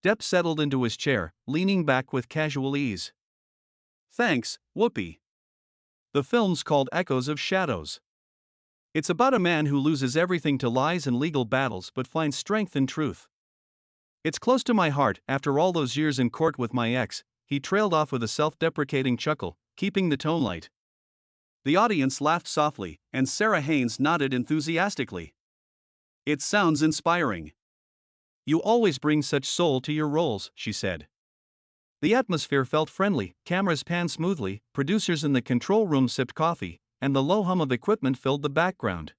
Depp settled into his chair, leaning back with casual ease. Thanks, Whoopi. The film's called Echoes of Shadows. It's about a man who loses everything to lies and legal battles but finds strength in truth. It's close to my heart. After all those years in court with my ex, he trailed off with a self-deprecating chuckle, keeping the tone light. The audience laughed softly, and Sarah Haynes nodded enthusiastically. It sounds inspiring. You always bring such soul to your roles, she said. The atmosphere felt friendly, cameras panned smoothly, producers in the control room sipped coffee, and the low hum of equipment filled the background.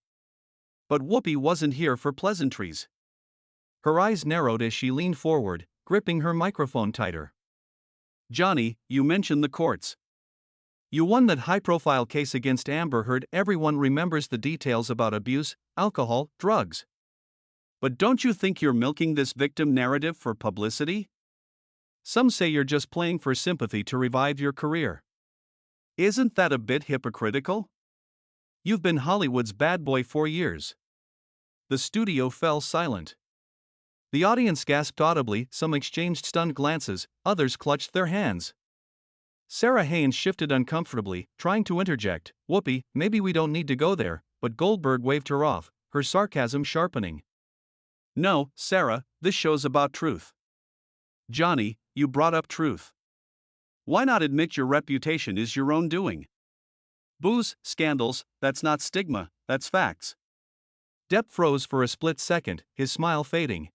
But Whoopi wasn't here for pleasantries. Her eyes narrowed as she leaned forward, gripping her microphone tighter. Johnny, you mentioned the courts. You won that high-profile case against Amber Heard. Everyone remembers the details about abuse, alcohol, drugs. But don't you think you're milking this victim narrative for publicity? Some say you're just playing for sympathy to revive your career. Isn't that a bit hypocritical? You've been Hollywood's bad boy for years. The studio fell silent. The audience gasped audibly, some exchanged stunned glances, others clutched their hands. Sarah Haynes shifted uncomfortably, trying to interject. Whoopi, maybe we don't need to go there, but Goldberg waved her off, her sarcasm sharpening. No, Sarah, this show's about truth. Johnny, you brought up truth. Why not admit your reputation is your own doing? Booze, scandals, that's not stigma, that's facts. Depp froze for a split second, his smile fading.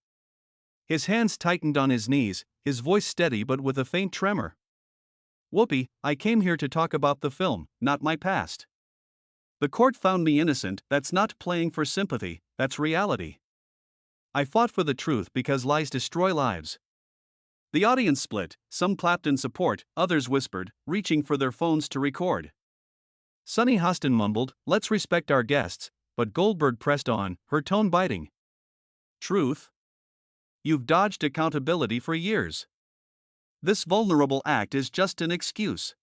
His hands tightened on his knees, his voice steady but with a faint tremor. Whoopi, I came here to talk about the film, not my past. The court found me innocent. That's not playing for sympathy, that's reality. I fought for the truth because lies destroy lives. The audience split, some clapped in support, others whispered, reaching for their phones to record. Sunny Hostin mumbled, let's respect our guests, but Goldberg pressed on, her tone biting. Truth? You've dodged accountability for years. This vulnerable act is just an excuse.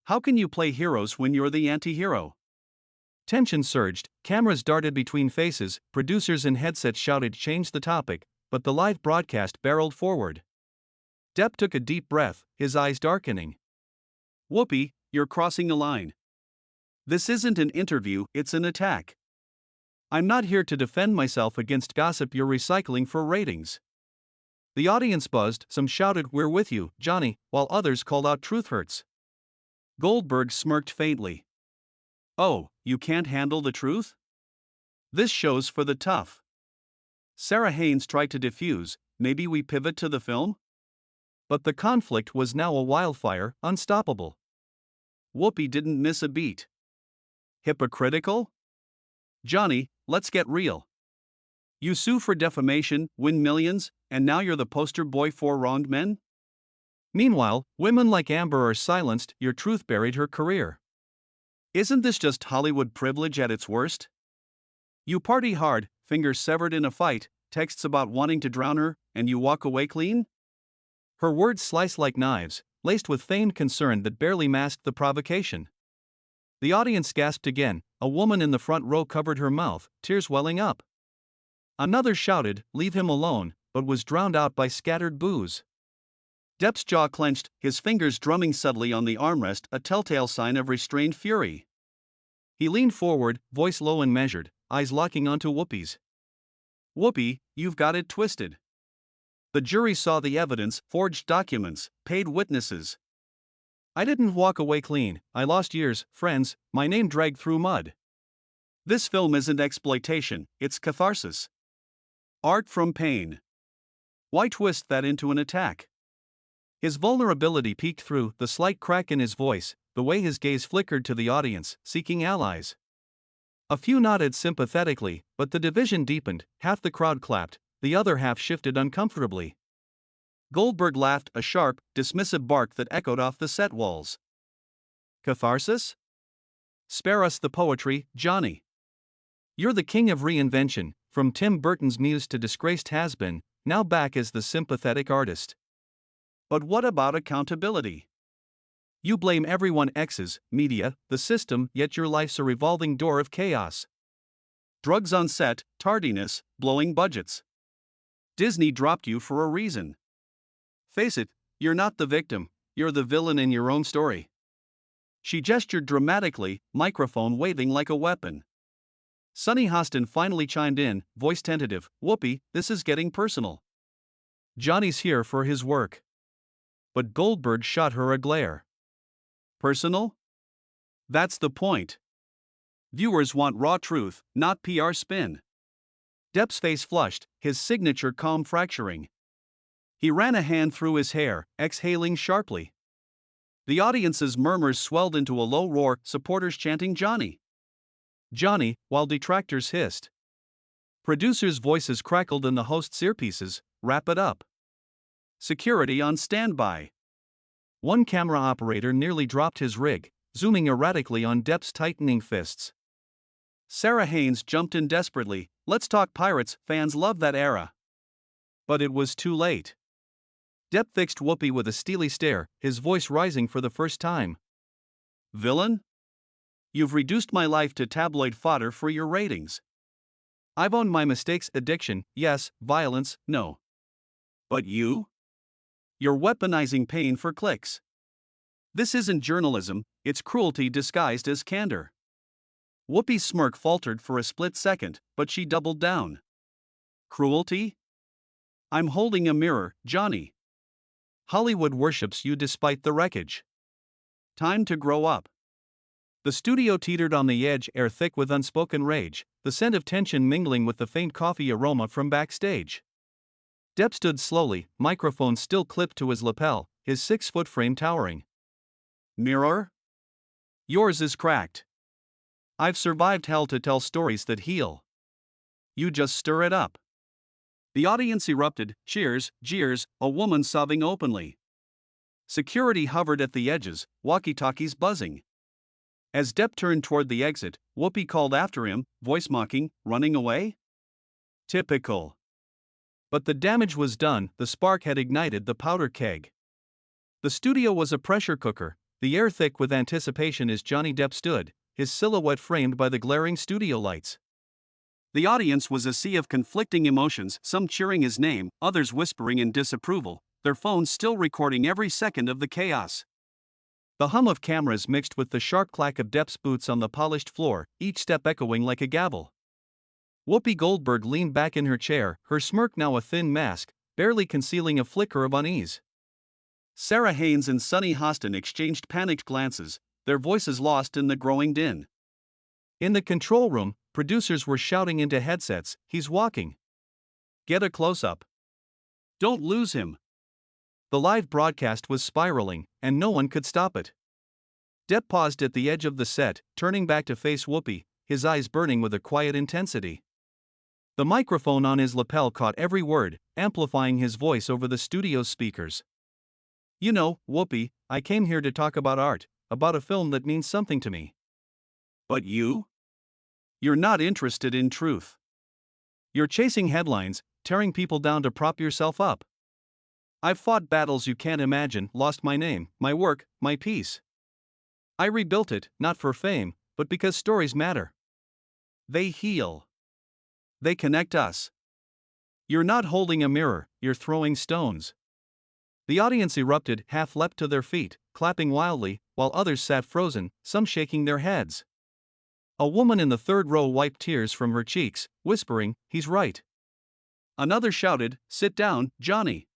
How can you play heroes when you're the anti-hero? Tension surged, cameras darted between faces, producers in headsets shouted change the topic, but the live broadcast barreled forward. Depp took a deep breath, his eyes darkening. Whoopi, you're crossing a line. This isn't an interview, it's an attack. I'm not here to defend myself against gossip you're recycling for ratings. The audience buzzed, some shouted we're with you, Johnny, while others called out truth hurts. Goldberg smirked faintly. Oh, you can't handle the truth? This show's for the tough. Sarah Haynes tried to diffuse, maybe we pivot to the film? But the conflict was now a wildfire, unstoppable. Whoopi didn't miss a beat. Hypocritical? Johnny, let's get real. You sue for defamation, win millions, and now you're the poster boy for wronged men? Meanwhile, women like Amber are silenced, your truth buried her career. Isn't this just Hollywood privilege at its worst? You party hard, fingers severed in a fight, texts about wanting to drown her, and you walk away clean? Her words sliced like knives, laced with feigned concern that barely masked the provocation. The audience gasped again, a woman in the front row covered her mouth, tears welling up. Another shouted, leave him alone, but was drowned out by scattered boos. Depp's jaw clenched, his fingers drumming subtly on the armrest, a telltale sign of restrained fury. He leaned forward, voice low and measured, eyes locking onto Whoopi's. Whoopi, you've got it twisted. The jury saw the evidence, forged documents, paid witnesses. I didn't walk away clean, I lost years, friends, my name dragged through mud. This film isn't exploitation, it's catharsis. Art from pain. Why twist that into an attack? His vulnerability peeked through, the slight crack in his voice, the way his gaze flickered to the audience, seeking allies. A few nodded sympathetically, but the division deepened, half the crowd clapped, the other half shifted uncomfortably. Goldberg laughed, a sharp, dismissive bark that echoed off the set walls. Catharsis? Spare us the poetry, Johnny. You're the king of reinvention, from Tim Burton's muse to disgraced has-been, now back as the sympathetic artist. But what about accountability? You blame everyone exes, media, the system, yet your life's a revolving door of chaos. Drugs on set, tardiness, blowing budgets. Disney dropped you for a reason. Face it, you're not the victim, you're the villain in your own story. She gestured dramatically, microphone waving like a weapon. Sunny Hostin finally chimed in, voice tentative, Whoopi, this is getting personal. Johnny's here for his work. But Goldberg shot her a glare. Personal? That's the point. Viewers want raw truth, not PR spin. Depp's face flushed, his signature calm fracturing. He ran a hand through his hair, exhaling sharply. The audience's murmurs swelled into a low roar, supporters chanting Johnny. Johnny, while detractors hissed. Producers' voices crackled in the host's earpieces, wrap it up. Security on standby. One camera operator nearly dropped his rig, zooming erratically on Depp's tightening fists. Sarah Haynes jumped in desperately, let's talk pirates, fans love that era. But it was too late. Depp fixed Whoopi with a steely stare, his voice rising for the first time. Villain? You've reduced my life to tabloid fodder for your ratings. I've owned my mistakes, addiction, yes, violence, no. But you? You're weaponizing pain for clicks. This isn't journalism, it's cruelty disguised as candor. Whoopi's smirk faltered for a split second, but she doubled down. Cruelty? I'm holding a mirror, Johnny. Hollywood worships you despite the wreckage. Time to grow up. The studio teetered on the edge, air thick with unspoken rage, the scent of tension mingling with the faint coffee aroma from backstage. Depp stood slowly, microphone still clipped to his lapel, his 6-foot frame towering. Mirror? Yours is cracked. I've survived hell to tell stories that heal. You just stir it up. The audience erupted, cheers, jeers, a woman sobbing openly. Security hovered at the edges, walkie-talkies buzzing. As Depp turned toward the exit, Whoopi called after him, voice mocking, running away? Typical. But the damage was done, the spark had ignited the powder keg. The studio was a pressure cooker, the air thick with anticipation as Johnny Depp stood, his silhouette framed by the glaring studio lights. The audience was a sea of conflicting emotions, some cheering his name, others whispering in disapproval, their phones still recording every second of the chaos. The hum of cameras mixed with the sharp clack of Depp's boots on the polished floor, each step echoing like a gavel. Whoopi Goldberg leaned back in her chair, her smirk now a thin mask, barely concealing a flicker of unease. Sarah Haynes and Sunny Hostin exchanged panicked glances, their voices lost in the growing din. In the control room, producers were shouting into headsets, he's walking. Get a close-up. Don't lose him. The live broadcast was spiraling, and no one could stop it. Depp paused at the edge of the set, turning back to face Whoopi, his eyes burning with a quiet intensity. The microphone on his lapel caught every word, amplifying his voice over the studio's speakers. You know, Whoopi, I came here to talk about art, about a film that means something to me. But you? You're not interested in truth. You're chasing headlines, tearing people down to prop yourself up. I've fought battles you can't imagine, lost my name, my work, my peace. I rebuilt it, not for fame, but because stories matter. They heal. They connect us. You're not holding a mirror, you're throwing stones. The audience erupted, half leapt to their feet, clapping wildly, while others sat frozen, some shaking their heads. A woman in the third row wiped tears from her cheeks, whispering, he's right. Another shouted, sit down, Johnny.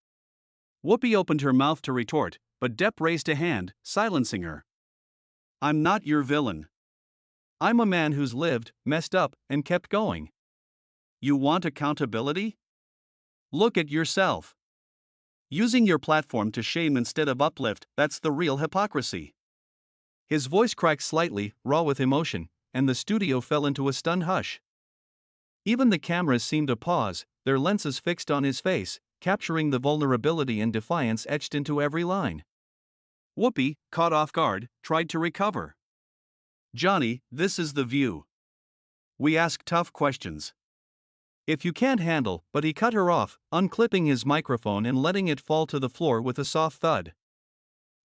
Whoopi opened her mouth to retort, but Depp raised a hand, silencing her. I'm not your villain. I'm a man who's lived, messed up, and kept going. You want accountability? Look at yourself. Using your platform to shame instead of uplift, that's the real hypocrisy. His voice cracked slightly, raw with emotion, and the studio fell into a stunned hush. Even the cameras seemed to pause, their lenses fixed on his face, capturing the vulnerability and defiance etched into every line. Whoopi, caught off guard, tried to recover. Johnny, this is The View. We ask tough questions. If you can't handle, but he cut her off, unclipping his microphone and letting it fall to the floor with a soft thud.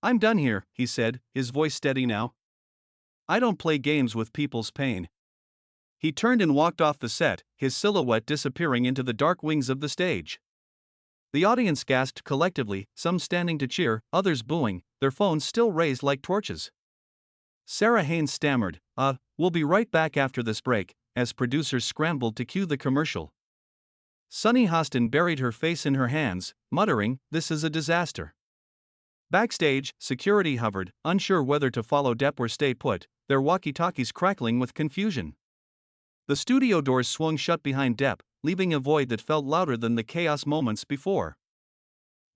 I'm done here, he said, his voice steady now. I don't play games with people's pain. He turned and walked off the set, his silhouette disappearing into the dark wings of the stage. The audience gasped collectively, some standing to cheer, others booing, their phones still raised like torches. Sarah Haynes stammered, we'll be right back after this break, as producers scrambled to cue the commercial. Sunny Hostin buried her face in her hands, muttering, "This is a disaster." Backstage, security hovered, unsure whether to follow Depp or stay put, their walkie-talkies crackling with confusion. The studio doors swung shut behind Depp, leaving a void that felt louder than the chaos moments before.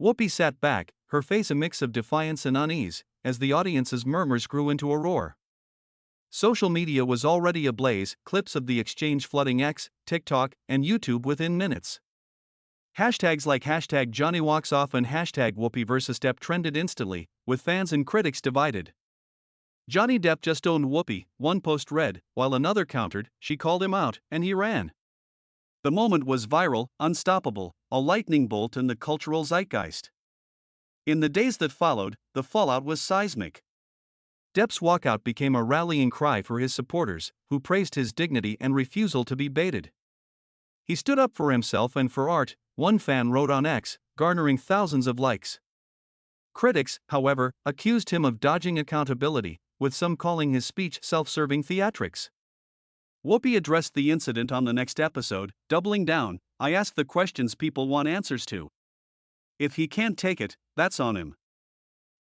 Whoopi sat back, her face a mix of defiance and unease, as the audience's murmurs grew into a roar. Social media was already ablaze, clips of the exchange flooding X, TikTok, and YouTube within minutes. Hashtags like hashtag Johnny Walks Off and hashtag Whoopi vs. Depp trended instantly, with fans and critics divided. Johnny Depp just owned Whoopi, one post read, while another countered, she called him out, and he ran. The moment was viral, unstoppable, a lightning bolt in the cultural zeitgeist. In the days that followed, the fallout was seismic. Depp's walkout became a rallying cry for his supporters, who praised his dignity and refusal to be baited. He stood up for himself and for art, one fan wrote on X, garnering thousands of likes. Critics, however, accused him of dodging accountability, with some calling his speech self-serving theatrics. Whoopi addressed the incident on the next episode, doubling down, "I ask the questions people want answers to. If he can't take it, that's on him."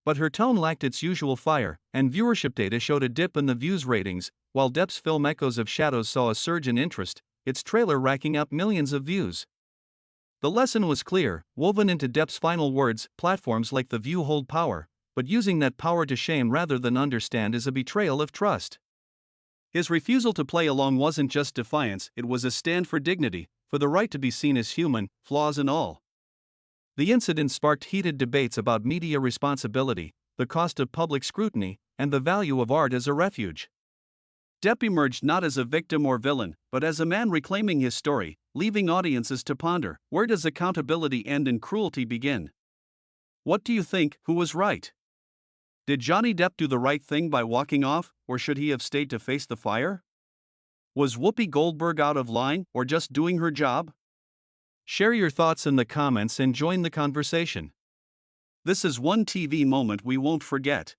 But her tone lacked its usual fire, and viewership data showed a dip in the views ratings, while Depp's film Echoes of Shadows saw a surge in interest, its trailer racking up millions of views. The lesson was clear, woven into Depp's final words: platforms like The View hold power, but using that power to shame rather than understand is a betrayal of trust. His refusal to play along wasn't just defiance, it was a stand for dignity, for the right to be seen as human, flaws and all. The incident sparked heated debates about media responsibility, the cost of public scrutiny, and the value of art as a refuge. Depp emerged not as a victim or villain, but as a man reclaiming his story, leaving audiences to ponder, where does accountability end and cruelty begin? What do you think, who was right? Did Johnny Depp do the right thing by walking off, or should he have stayed to face the fire? Was Whoopi Goldberg out of line, or just doing her job? Share your thoughts in the comments and join the conversation. This is one TV moment we won't forget.